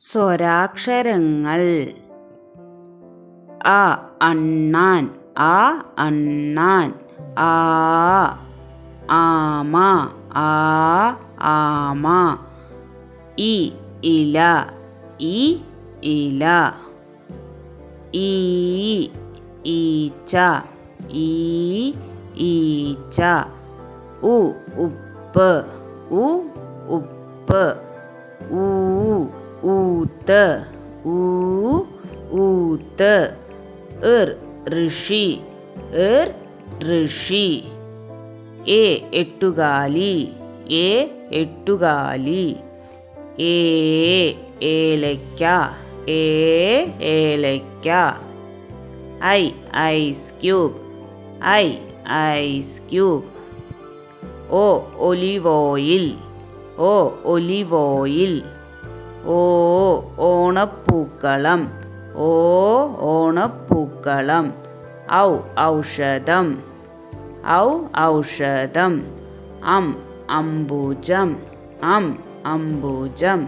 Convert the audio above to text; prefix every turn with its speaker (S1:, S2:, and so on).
S1: സ്വരാക്ഷരങ്ങൾ അ അണ്ണാൻ, ആ അണ്ണാൻ, ആ ആമ, ആ ആമ, ഇ ഇല, ഈ ഇല, ഈ ഈച്ച, ഈ ഈച്ച, ഉ ഉപ്പ്, ഉ ഉപ്പ്, ഊ ഊത്ത്, ഊ ഊത്ത്, ഋഷി, ഋഷി, എട്ടുകാലി, എട്ടുകാലി, ഏലയ്ക്ക, ഏലയ്ക്ക, ice cube, ice cube, olive oil, olive oil, ഓണപ്പൂക്കളം, ഓണപ്പൂക്കളം, ഔഷധം, ഔഷധം, അംബുജം, അംബുജം,